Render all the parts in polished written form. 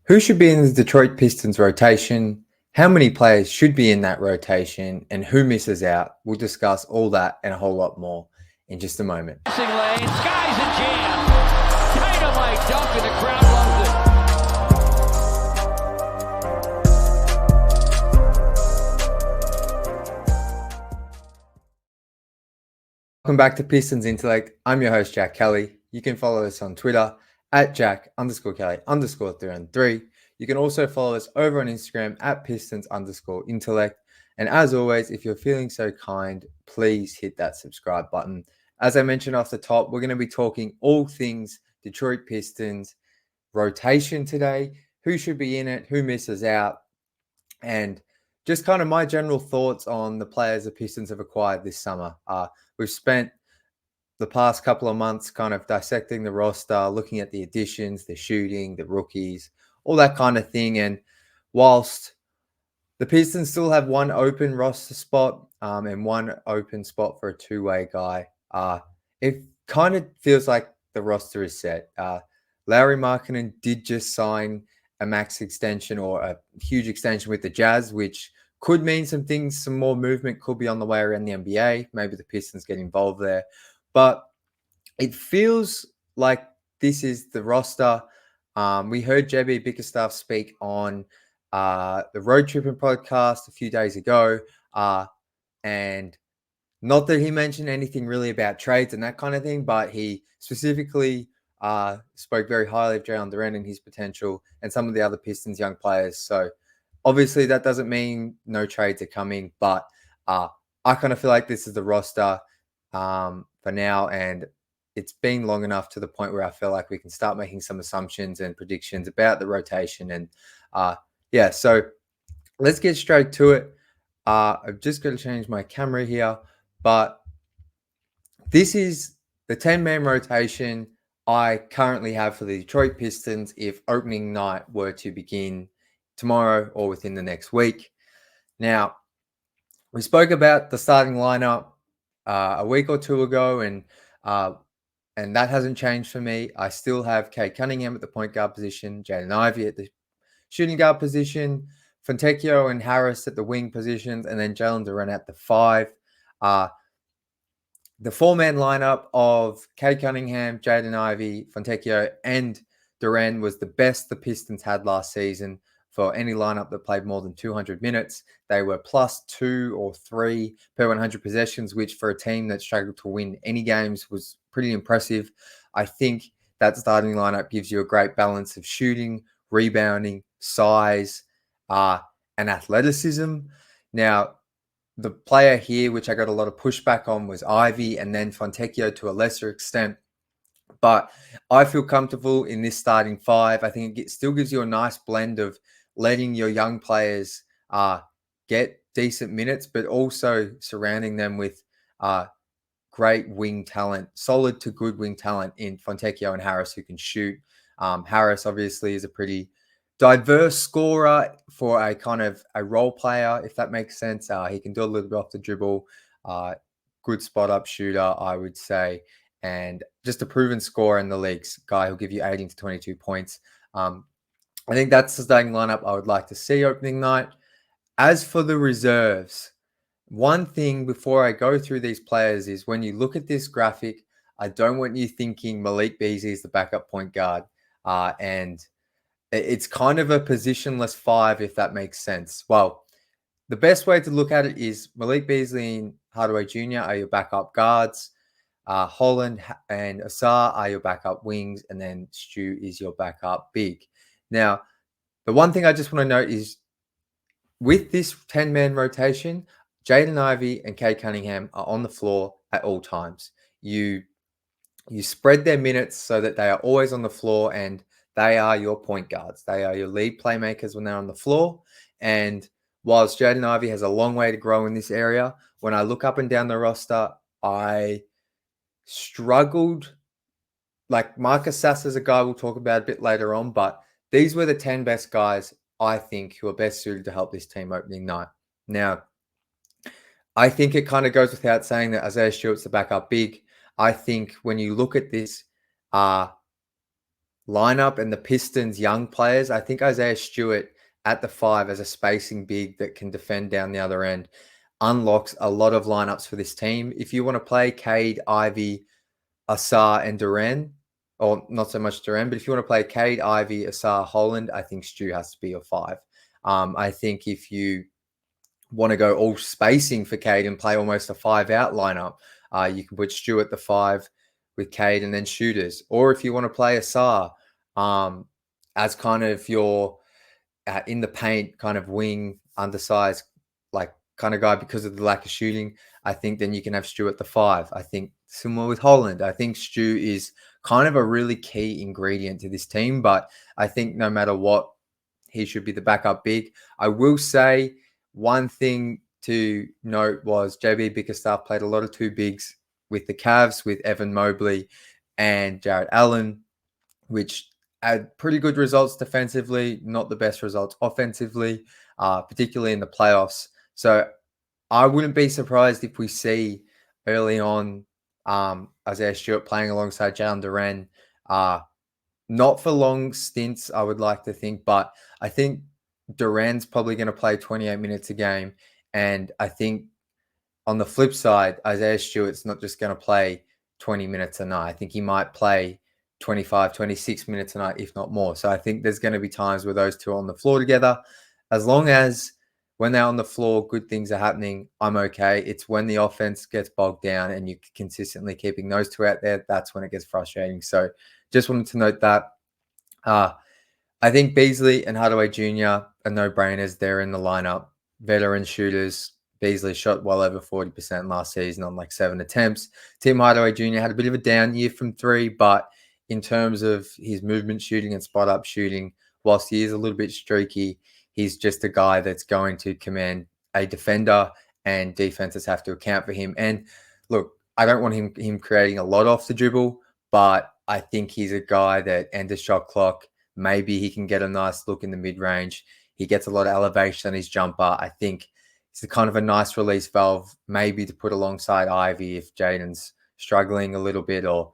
Who should be in the Detroit Pistons rotation? How many players should be in that rotation? And who misses out? We'll discuss all that and a whole lot more in just a moment. Lane, skies a jam. Dynamite dunk and the crowd loves it. Welcome back to Pistons Intellect. I'm your host, Jack Kelly. You can follow us on Twitter at Jack_Kelly_313. You can also follow us over on Instagram at Pistons_Intellect. And as always, if you're feeling so kind, please hit that subscribe button. As I mentioned off the top, we're going to be talking all things Detroit Pistons rotation today. Who should be in it? Who misses out? And just kind of my general thoughts on the players the Pistons have acquired this summer. We've spent the past couple of months kind of dissecting the roster, looking at the additions, the shooting, the rookies, all that kind of thing. And whilst the Pistons still have one open roster spot and one open spot for a two-way guy, it kind of feels like the roster is set. Lauri Markkanen did just sign a max extension or a huge extension with the Jazz, which could mean some things, some more movement could be on the way around the NBA. Maybe the Pistons get involved there. But it feels like this is the roster. We heard JB Bickerstaff speak on the Road Tripping podcast a few days ago. And not that he mentioned anything really about trades and that kind of thing, but he specifically spoke very highly of Jalen Duren and his potential and some of the other Pistons young players. So obviously that doesn't mean no trades are coming, but I kind of feel like this is the roster for now. And it's been long enough to the point where I feel like we can start making some assumptions and predictions about the rotation. And so let's get straight to it. I've just got to change my camera here, but this is the 10-man rotation I currently have for the Detroit Pistons if opening night were to begin tomorrow or within the next week. Now, we spoke about the starting lineup a week or two ago, and that hasn't changed for me. I still have Cade Cunningham at the point guard position, Jaden Ivey at the shooting guard position, Fontecchio and Harris at the wing positions, and then Jalen Duren at the 5. The 4-man lineup of Cade Cunningham, Jaden Ivey, Fontecchio, and Duren was the best the Pistons had last season for any lineup that played more than 200 minutes. They were +2 or 3 per 100 possessions, which for a team that struggled to win any games was pretty impressive. I think that starting lineup gives you a great balance of shooting, rebounding, size, and athleticism. Now, the player here, which I got a lot of pushback on, was Ivy and then Fontecchio to a lesser extent. But I feel comfortable in this starting 5. I think it still gives you a nice blend of letting your young players get decent minutes, but also surrounding them with great wing talent, solid to good wing talent in Fontecchio and Harris who can shoot. Harris obviously is a pretty diverse scorer for a kind of a role player, if that makes sense. He can do a little bit off the dribble, good spot up shooter, I would say, and just a proven scorer in the leagues, guy who'll give you 18 to 22 points. I think that's the starting lineup I would like to see opening night. As for the reserves, one thing before I go through these players is when you look at this graphic, I don't want you thinking Malik Beasley is the backup point guard. And it's kind of a positionless 5, if that makes sense. Well, the best way to look at it is Malik Beasley and Hardaway Jr. are your backup guards. Holland and Asar are your backup wings. And then Stu is your backup big. Now, the one thing I just want to note is with this 10-man rotation, Jaden Ivey and Cade Cunningham are on the floor at all times. You spread their minutes so that they are always on the floor, and they are your point guards. They are your lead playmakers when they're on the floor. And whilst Jaden Ivey has a long way to grow in this area, when I look up and down the roster, I struggled. Like Marcus Sasser is a guy we'll talk about a bit later on, but these were the 10 best guys, I think, who are best suited to help this team opening night. Now, I think it kind of goes without saying that Isaiah Stewart's the backup big. I think when you look at this, lineup and the Pistons' young players, I think Isaiah Stewart at the 5 as a spacing big that can defend down the other end unlocks a lot of lineups for this team. If you want to play Cade, Ivy, Asar, and Duran, or not so much Duran, but if you want to play Cade, Ivy, Asar, Holland, I think Stu has to be your 5. I think if you want to go all spacing for Cade and play almost a 5-out lineup, you can put Stu at the 5 with Cade and then shooters. Or if you want to play Asar as kind of your in the paint kind of wing, undersized, like kind of guy because of the lack of shooting, I think then you can have Stu at the 5. I think similar with Holland. I think Stu is kind of a really key ingredient to this team, but I think no matter what, he should be the backup big. I will say one thing to note was JB Bickerstaff played a lot of 2 bigs with the Cavs, with Evan Mobley and Jarrett Allen, which had pretty good results defensively, not the best results offensively, particularly in the playoffs. So I wouldn't be surprised if we see early on Isaiah Stewart playing alongside Jalen Duren. Not for long stints, I would like to think, but I think Duran's probably going to play 28 minutes a game. And I think on the flip side, Isaiah Stewart's not just going to play 20 minutes a night. I think he might play 25, 26 minutes a night, if not more. So I think there's going to be times where those two are on the floor together. As long as when they're on the floor, good things are happening, I'm okay. It's when the offense gets bogged down and you're consistently keeping those two out there, that's when it gets frustrating. So just wanted to note that. I think Beasley and Hardaway Jr. are no-brainers. They're in the lineup. Veteran shooters. Beasley shot well over 40% last season on like 7 attempts. Tim Hardaway Jr. had a bit of a down year from 3, but in terms of his movement shooting and spot-up shooting, whilst he is a little bit streaky, he's just a guy that's going to command a defender, and defenses have to account for him. And look, I don't want him creating a lot off the dribble, but I think he's a guy that ends the shot clock. Maybe he can get a nice look in the mid-range. He gets a lot of elevation on his jumper. I think it's a kind of a nice release valve, maybe to put alongside Ivy if Jaden's struggling a little bit, or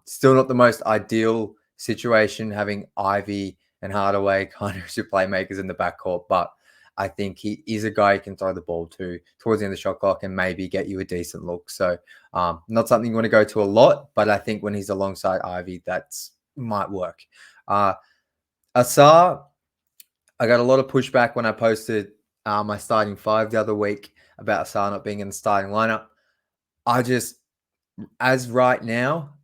still not the most ideal situation having Ivy and Hardaway kind of as your playmakers in the backcourt. But I think he is a guy you can throw the ball to towards the end of the shot clock and maybe get you a decent look. So not something you want to go to a lot, but I think when he's alongside Ivy, that's might work. Asar, I got a lot of pushback when I posted my starting 5 the other week about Asar not being in the starting lineup. I just, as right now,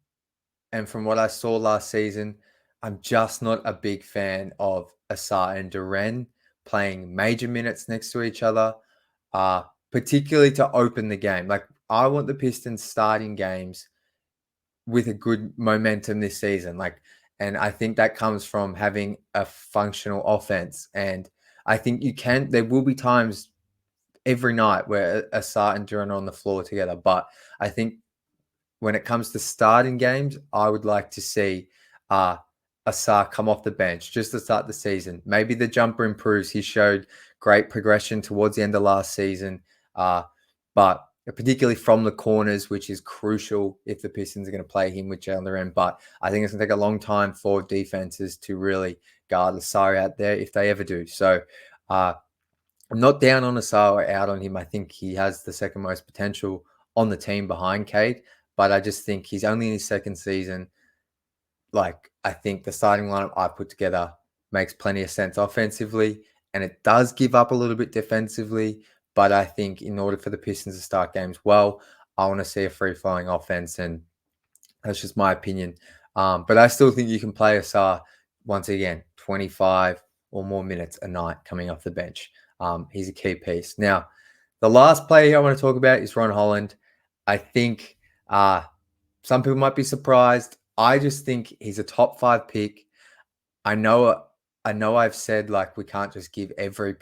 and from what I saw last season, I'm just not a big fan of Asar and Duren playing major minutes next to each other, particularly to open the game. Like, I want the Pistons starting games with a good momentum this season. And I think that comes from having a functional offense. And I think there will be times every night where Asar and Duren are on the floor together. But I think when it comes to starting games, I would like to see Asar come off the bench just to start the season. Maybe the jumper improves. He showed great progression towards the end of last season, but particularly from the corners, which is crucial if the Pistons are going to play him with Jalen Duren. But I think it's going to take a long time for defenses to really guard Asar out there if they ever do. So I'm not down on Asar or out on him. I think he has the second most potential on the team behind Cade, but I just think he's only in his second season. Like, I think the starting lineup I put together makes plenty of sense offensively, and it does give up a little bit defensively. But I think in order for the Pistons to start games well, I want to see a free-flowing offense, and that's just my opinion. But I still think you can play Asar, once again, 25 or more minutes a night coming off the bench. He's a key piece. Now, the last player I want to talk about is Ron Holland. I think some people might be surprised. I just think he's a top 5 pick. I know I've said, like, we can't just give every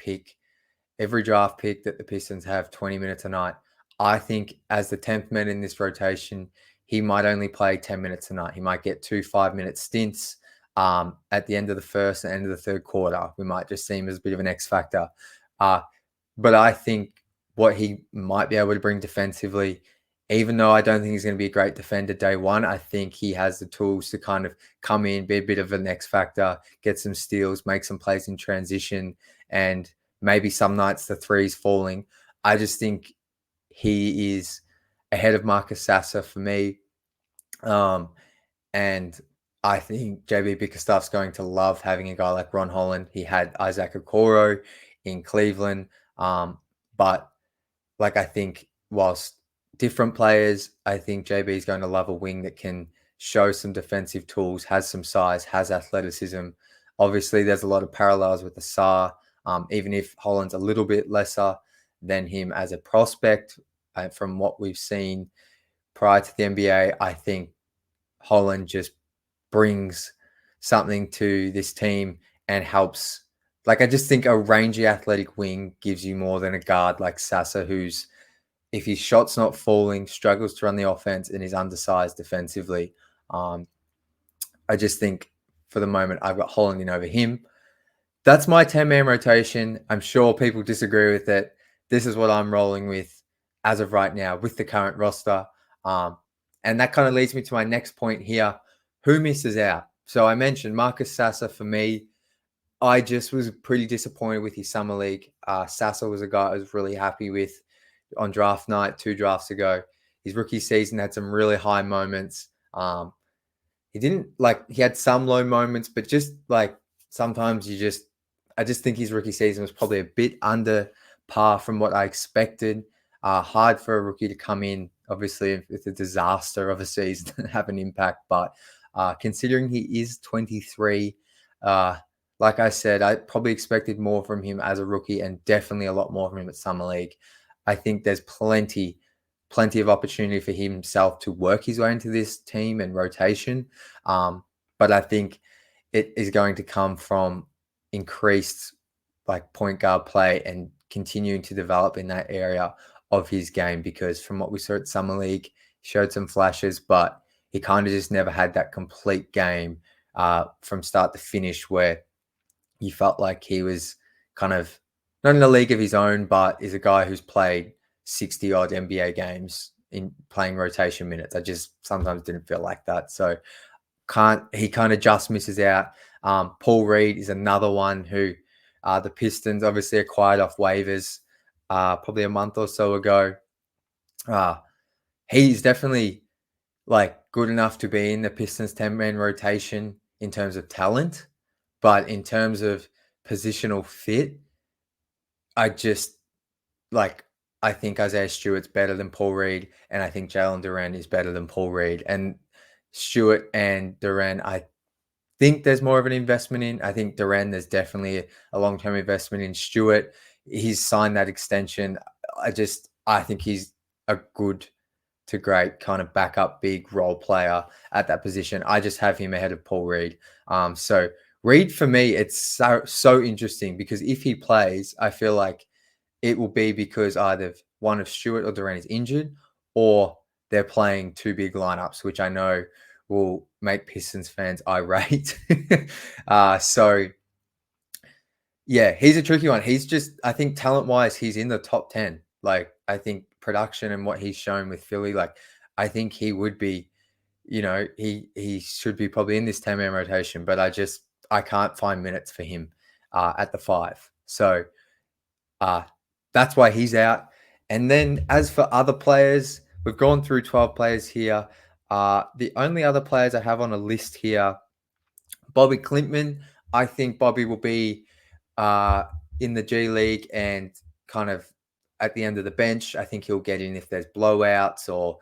draft pick that the Pistons have 20 minutes a night. I think as the 10th man in this rotation, he might only play 10 minutes a night. He might get 2 5-minute stints at the end of the first and end of the third quarter. We might just see him as a bit of an X factor. But I think what he might be able to bring defensively even though I don't think he's going to be a great defender day one, I think he has the tools to kind of come in, be a bit of an X factor, get some steals, make some plays in transition, and maybe some nights the three's falling. I just think he is ahead of Marcus Sasser for me. And I think JB Bickerstaff's going to love having a guy like Ron Holland. He had Isaac Okoro in Cleveland. But like, I think whilst different players, I think JB is going to love a wing that can show some defensive tools, has some size, has athleticism. Obviously, there's a lot of parallels with the Sarr, even if Holland's a little bit lesser than him as a prospect. From what we've seen prior to the NBA, I think Holland just brings something to this team and helps. Like, I just think a rangy athletic wing gives you more than a guard like Sasser, who's, if his shot's not falling, struggles to run the offense and is undersized defensively. I just think for the moment, I've got Holland in over him. That's my 10-man rotation. I'm sure people disagree with it. This is what I'm rolling with as of right now with the current roster. And that kind of leads me to my next point here. Who misses out? So I mentioned Marcus Sasser for me. I just was pretty disappointed with his summer league. Sasser was a guy I was really happy with on draft night 2 drafts ago. His rookie season had some really high moments. He had some low moments, but just like sometimes I just think his rookie season was probably a bit under par from what I expected. Hard for a rookie to come in, obviously, with a disaster of a season and have an impact. But considering he is 23, like I said, I probably expected more from him as a rookie and definitely a lot more from him at Summer League. I think there's plenty of opportunity for himself to work his way into this team and rotation. But I think it is going to come from increased like point guard play and continuing to develop in that area of his game, because from what we saw at Summer League, he showed some flashes, but he kind of just never had that complete game from start to finish where you felt like he was kind of not in a league of his own, but is a guy who's played 60 odd NBA games in playing rotation minutes. I just sometimes didn't feel like that. So he kind of just misses out. Paul Reed is another one who the Pistons obviously acquired off waivers probably a month or so ago. He's definitely like good enough to be in the Pistons 10-man rotation in terms of talent, but in terms of positional fit, I think Isaiah Stewart's better than Paul Reed, and I think Jalen Duren is better than Paul Reed. And Stewart and Duren, I think there's more of an investment in. I think Duren, there's definitely a long-term investment in. Stewart, he's signed that extension. I think he's a good to great kind of backup big role player at that position. I just have him ahead of Paul Reed. So Reed, for me, it's so interesting because if he plays, I feel like it will be because either one of Stewart or Duren is injured, or they're playing 2 big lineups, which I know will make Pistons fans irate. So yeah, he's a tricky one. He's just, I think talent-wise, he's in the top 10. Like, I think production and what he's shown with Philly, like, I think he would be, he should be probably in this 10-man rotation, but I can't find minutes for him at the 5. So that's why he's out. And then as for other players, we've gone through 12 players here. The only other players I have on a list here, Bobby Clintman. I think Bobby will be in the G League and kind of at the end of the bench. I think he'll get in if there's blowouts or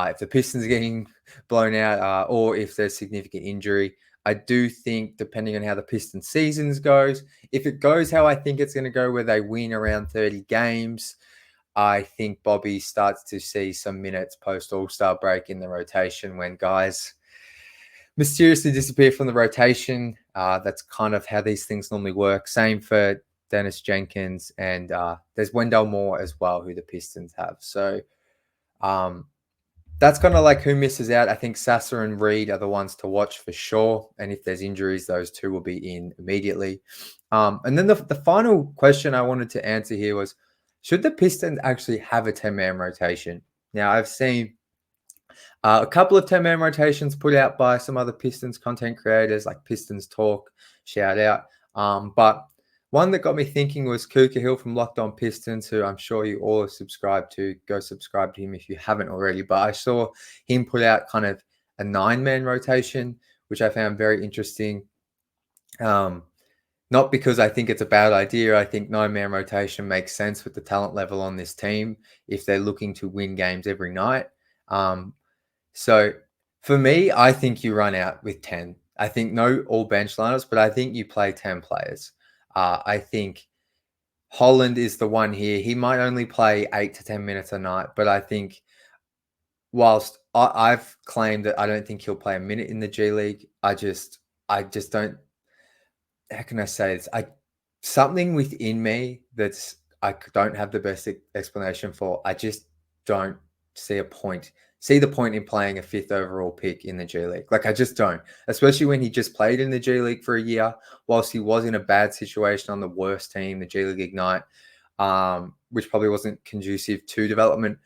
if the Pistons are getting blown out or if there's significant injury. I do think, depending on how the Pistons seasons goes, if it goes how I think it's going to go, where they win around 30 games, I think Bobby starts to see some minutes post All-Star break in the rotation when guys mysteriously disappear from the rotation. That's kind of how these things normally work. Same for Dennis Jenkins, and there's Wendell Moore as well, who the Pistons have. So that's kind of like who misses out. I think Sasser and Reed are the ones to watch for sure. And if there's injuries, those two will be in immediately. And then the final question I wanted to answer here was, should the Pistons actually have a 10-man rotation? Now, I've seen a couple of 10-man rotations put out by some other Pistons content creators like Pistons Talk, shout out. But one that got me thinking was Kuka Hill from Locked On Pistons, who I'm sure you all have subscribed to. Go subscribe to him if you haven't already. But I saw him put out kind of a 9-man rotation, which I found very interesting. Not because I think it's a bad idea. I think 9-man rotation makes sense with the talent level on this team if they're looking to win games every night. So for me, I think you run out with 10. I think no all bench lineups, but I think you play 10 players. I think Holland is the one here. He might only play 8 to 10 minutes a night, but I think whilst I've claimed that I don't think he'll play a minute in the G League, I just don't. How can I say this? Something within me that's I don't have the best explanation for. I just don't see the point in playing a 5th overall pick in the G League. Like, I just don't, especially when he just played in the G League for a year, whilst he was in a bad situation on the worst team, the G League Ignite, which probably wasn't conducive to development.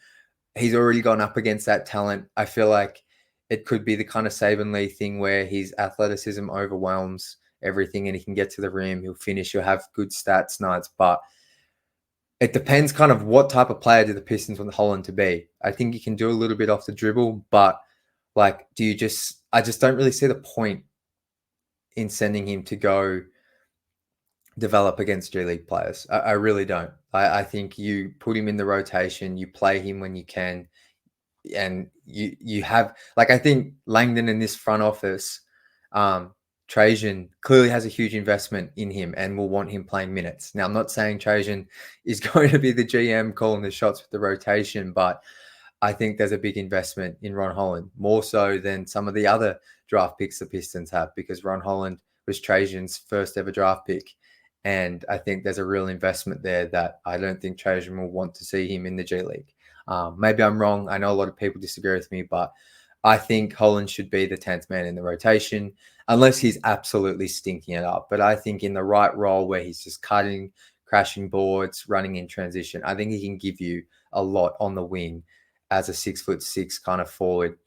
He's already gone up against that talent. I feel like it could be the kind of Saban Lee thing where his athleticism overwhelms everything and he can get to the rim. He'll finish. He'll have good stats nights, but it depends kind of what type of player do the Pistons want Holland to be. I think he can do a little bit off the dribble, but like, I just don't really see the point in sending him to go develop against G League players. I really don't. I think you put him in the rotation, you play him when you can, and you have, like, I think Langdon in this front office, Trajan clearly has a huge investment in him and will want him playing minutes. Now, I'm not saying Trajan is going to be the GM calling the shots with the rotation, but I think there's a big investment in Ron Holland, more so than some of the other draft picks the Pistons have, because Ron Holland was Trajan's first ever draft pick. And I think there's a real investment there that I don't think Trajan will want to see him in the G League. Maybe I'm wrong. I know a lot of people disagree with me, but I think Holland should be the 10th man in the rotation, unless he's absolutely stinking it up. But I think in the right role where he's just cutting, crashing boards, running in transition, I think he can give you a lot on the wing as a 6'6" kind of forward,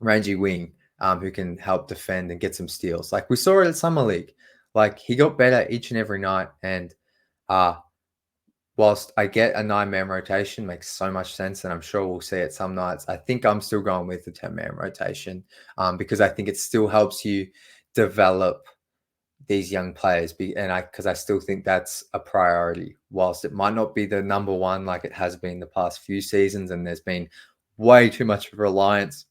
rangy wing, who can help defend and get some steals. Like we saw it at Summer League. Like, he got better each and every night. And whilst I get a 9-man rotation makes so much sense, and I'm sure we'll see it some nights, I think I'm still going with the 10-man rotation, because I think it still helps you develop these young players. Because I still think that's a priority. Whilst it might not be the number one like it has been the past few seasons, and there's been way too much of reliance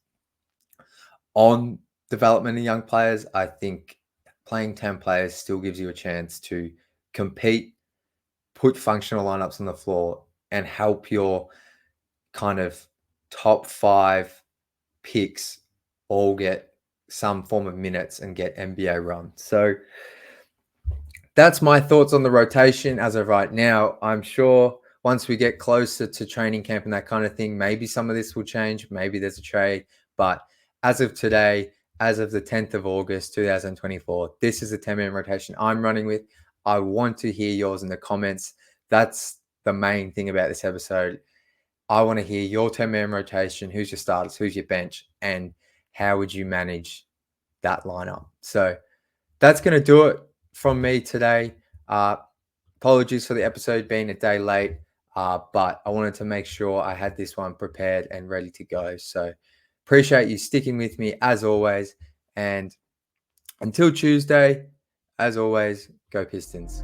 on development of young players, I think playing 10 players still gives you a chance to compete, put functional lineups on the floor, and help your kind of top 5 picks all get some form of minutes and get NBA run. So that's my thoughts on the rotation as of right now. I'm sure once we get closer to training camp and that kind of thing, maybe some of this will change. Maybe there's a trade. But as of today, as of the 10th of August, 2024, this is a 10-man rotation I'm running with. I want to hear yours in the comments. That's the main thing about this episode. I want to hear your 10-man rotation. Who's your starters? Who's your bench? And how would you manage that lineup? So that's going to do it from me today. Apologies for the episode being a day late, but I wanted to make sure I had this one prepared and ready to go. So appreciate you sticking with me as always. And until Tuesday, as always, go Pistons.